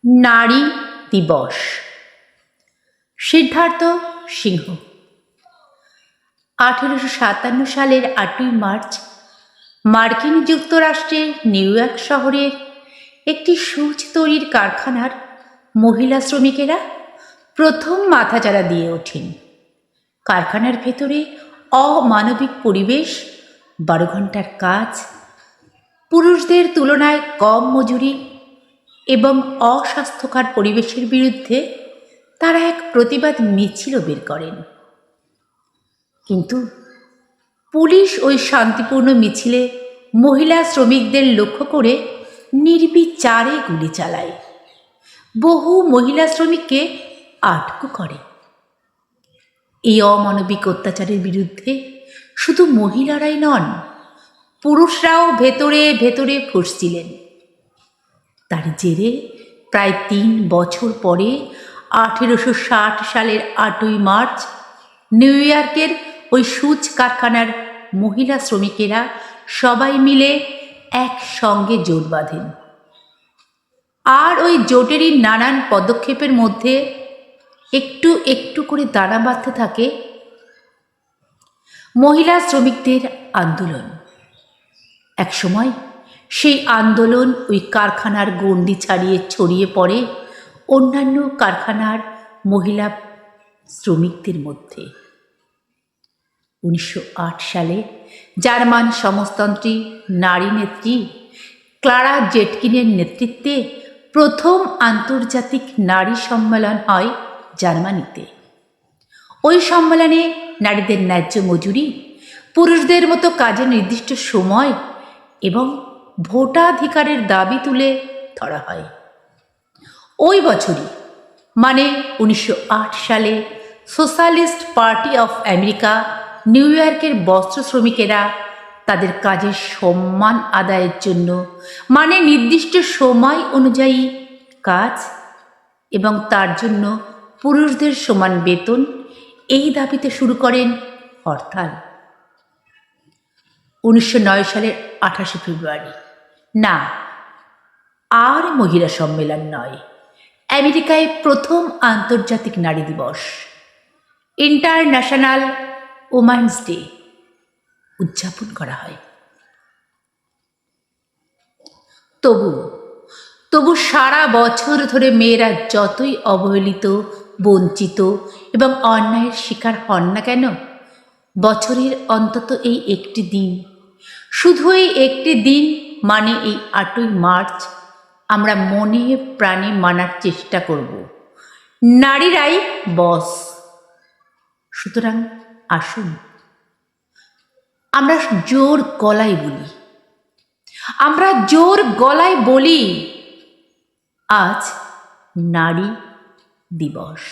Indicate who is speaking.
Speaker 1: নারী দিবস। সিদ্ধার্থ সিংহ 1857 সালের 8ই মার্চ মার্কিন যুক্তরাষ্ট্রের নিউ ইয়র্ক শহরের একটি সূচ তৈরির কারখানার মহিলা শ্রমিকেরা প্রথম মাথাচাড়া দিয়ে ওঠেন। কারখানার ভেতরে অমানবিক পরিবেশ, 12 ঘন্টার কাজ, পুরুষদের তুলনায় কম মজুরি এবং অস্বাস্থ্যকর পরিবেশের বিরুদ্ধে তারা এক প্রতিবাদ মিছিলও বের করেন। কিন্তু পুলিশ ওই শান্তিপূর্ণ মিছিলে মহিলা শ্রমিকদের লক্ষ্য করে নির্বিচারে গুলি চালায়, বহু মহিলা শ্রমিককে আটক করে। এই অমানবিক অত্যাচারের বিরুদ্ধে শুধু মহিলারাই নন, পুরুষরাও ভেতরে ভেতরে ফুঁসছিলেন। তার জেরে প্রায় 3 বছর পরে 1860 সালের 8ই মার্চ নিউ ইয়র্কের ওই সূচ কারখানার মহিলা শ্রমিকেরা সবাই মিলে একসঙ্গে জোট বাঁধেন। আর ওই জোটেরই নানান পদক্ষেপের মধ্যে একটু একটু করে দানা বাঁধতে থাকে মহিলা শ্রমিকদের আন্দোলন। একসময় সেই আন্দোলন ওই কারখানার গণ্ডি ছাড়িয়ে ছড়িয়ে পড়ে অন্যান্য কারখানার মহিলা শ্রমিকদের মধ্যে। 1908 সালে জার্মান সমাজতন্ত্রী নারী নেত্রী ক্লারা জেটকিনের নেতৃত্বে প্রথম আন্তর্জাতিক নারী সম্মেলন হয় জার্মানিতে। ওই সম্মেলনে নারীদের ন্যায্য মজুরি, পুরুষদের মতো কাজের নির্দিষ্ট সময় এবং ভোটাধিকারের দাবি তুলে ধরা হয়। ওই বছরই মানে 1908 সালে socialist party of America new ইয়র্কের বস্ত্র শ্রমিকেরা তাদের কাজের সম্মান আদায়ের জন্য, মানে নির্দিষ্ট সময় অনুযায়ী কাজ এবং তার জন্য পুরুষদের সমান বেতন, এই দাবিতে শুরু করেন হরতাল। 1909 সালের 28 ফেব্রুয়ারি, না আর মহিলা সম্মেলন নয়, আমেরিকায় প্রথম আন্তর্জাতিক নারী দিবস, ইন্টারন্যাশনাল উমেন্স ডে উদযাপন করা হয়। তবু সারা বছর ধরে মেয়েরা যতই অবহেলিত, বঞ্চিত এবং অন্যায়ের শিকার হন না কেন, বছরের অন্তত এই একটি দিন, শুধু এই একটি দিন মানে এই 8ই মার্চ আমরা মনে প্রাণে মানার চেষ্টা করব, নারীরাই বস। সুতরাং আসুন আমরা জোর গলায় বলি, আজ নারী দিবস।